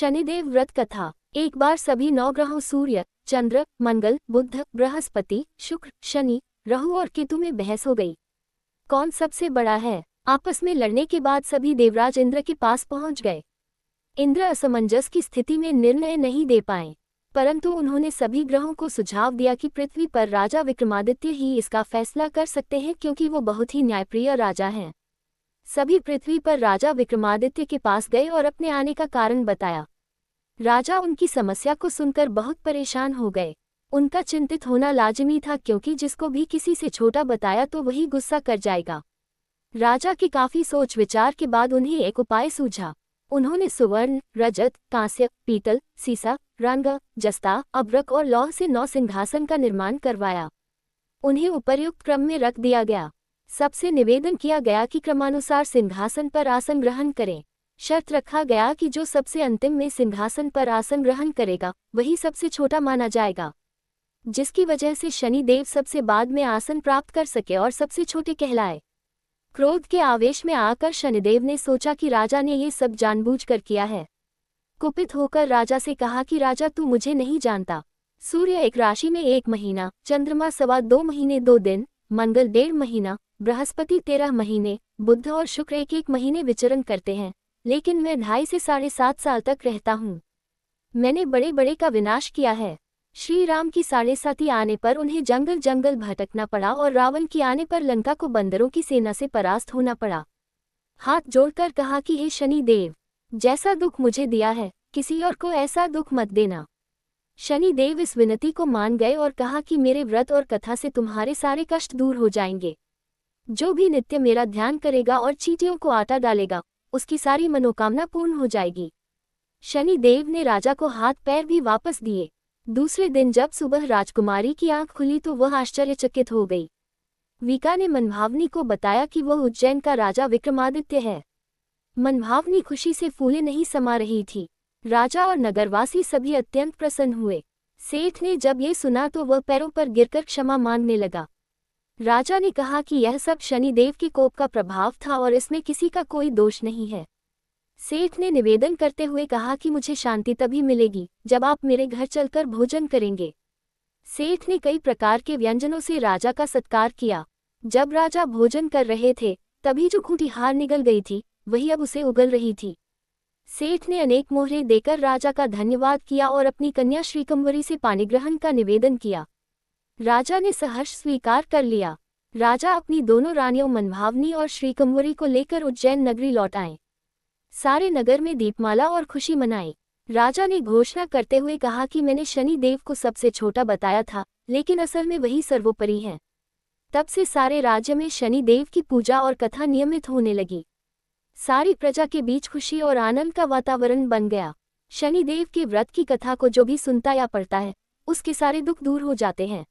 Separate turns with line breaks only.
शनिदेव व्रत कथा। एक बार सभी 9 ग्रहों सूर्य, चंद्र, मंगल, बुध, बृहस्पति, शुक्र, शनि, राहु और केतु में बहस हो गई। कौन सबसे बड़ा है? आपस में लड़ने के बाद सभी देवराज इंद्र के पास पहुंच गए। इंद्र असमंजस की स्थिति में निर्णय नहीं दे पाए, परंतु उन्होंने सभी ग्रहों को सुझाव दिया कि पृथ्वी पर राजा विक्रमादित्य ही इसका फैसला कर सकते हैं, क्योंकि वो बहुत ही न्यायप्रिय राजा हैं। सभी पृथ्वी पर राजा विक्रमादित्य के पास गए और अपने आने का कारण बताया। राजा उनकी समस्या को सुनकर बहुत परेशान हो गए। उनका चिंतित होना लाजिमी था, क्योंकि जिसको भी किसी से छोटा बताया तो वही गुस्सा कर जाएगा। राजा की काफी सोच विचार के बाद उन्हें एक उपाय सूझा। उन्होंने सुवर्ण, रजत, कांस्य, पीतल, सीसा, रंग, जस्ता, अभ्रक और लौह से 9 सिंहासन का निर्माण करवाया। उन्हें उपर्युक्त क्रम में रख दिया गया। सबसे निवेदन किया गया कि क्रमानुसार सिंहासन पर आसन ग्रहण करें। शर्त रखा गया कि जो सबसे अंतिम में सिंहासन पर आसन ग्रहण करेगा वही सबसे छोटा माना जाएगा, जिसकी वजह से शनिदेव सबसे बाद में आसन प्राप्त कर सके और सबसे छोटे कहलाए। क्रोध के आवेश में आकर शनिदेव ने सोचा कि राजा ने ये सब जानबूझकर किया है। कुपित होकर राजा से कहा कि राजा, तू मुझे नहीं जानता। सूर्य एक राशि में 1 महीना, चंद्रमा 2.25 महीने 2 दिन, मंगल 1.5 महीना, बृहस्पति 13 महीने, बुध और शुक्र 1 महीने विचरण करते हैं, लेकिन मैं 2.5 से 7.5 साल तक रहता हूँ। मैंने बड़े बड़े का विनाश किया है। श्री राम की 7.5 आने पर उन्हें जंगल जंगल भटकना पड़ा और रावण की आने पर लंका को बंदरों की सेना से परास्त होना पड़ा। हाथ जोड़कर कहा कि हे शनिदेव, जैसा दुख मुझे दिया है किसी और को ऐसा दुख मत देना। शनिदेव इस विनती को मान गए और कहा कि मेरे व्रत और कथा से तुम्हारे सारे कष्ट दूर हो जाएंगे। जो भी नित्य मेरा ध्यान करेगा और चींटियों को आटा डालेगा, उसकी सारी मनोकामना पूर्ण हो जाएगी। शनिदेव ने राजा को हाथ पैर भी वापस दिए। दूसरे दिन जब सुबह राजकुमारी की आंख खुली तो वह आश्चर्यचकित हो गई। विका ने मनभावनी को बताया कि वह उज्जैन का राजा विक्रमादित्य है। मनभावनी खुशी से फूले नहीं समा रही थी। राजा और नगरवासी सभी अत्यंत प्रसन्न हुए। सेठ ने जब ये सुना तो वह पैरों पर गिरकर क्षमा मांगने लगा। राजा ने कहा कि यह सब शनिदेव के कोप का प्रभाव था और इसमें किसी का कोई दोष नहीं है। सेठ ने निवेदन करते हुए कहा कि मुझे शांति तभी मिलेगी जब आप मेरे घर चलकर भोजन करेंगे। सेठ ने कई प्रकार के व्यंजनों से राजा का सत्कार किया। जब राजा भोजन कर रहे थे तभी जो खूंटी हार निगल गई थी वही अब उसे उगल रही थी। सेठ ने अनेक मोहरें देकर राजा का धन्यवाद किया और अपनी कन्या श्रीकंवरी से पानी ग्रहण का निवेदन किया। राजा ने सहर्ष स्वीकार कर लिया। राजा अपनी दोनों रानियों मनभावनी और श्रीकंवरी को लेकर उज्जैन नगरी लौट आए। सारे नगर में दीपमाला और खुशी मनाई। राजा ने घोषणा करते हुए कहा कि मैंने शनिदेव को सबसे छोटा बताया था, लेकिन असल में वही सर्वोपरि हैं। तब से सारे राज्य में शनिदेव की पूजा और कथा नियमित होने लगी। सारी प्रजा के बीच खुशी और आनंद का वातावरण बन गया। शनिदेव के व्रत की कथा को जो भी सुनता या पढ़ता है उसके सारे दुख दूर हो जाते हैं।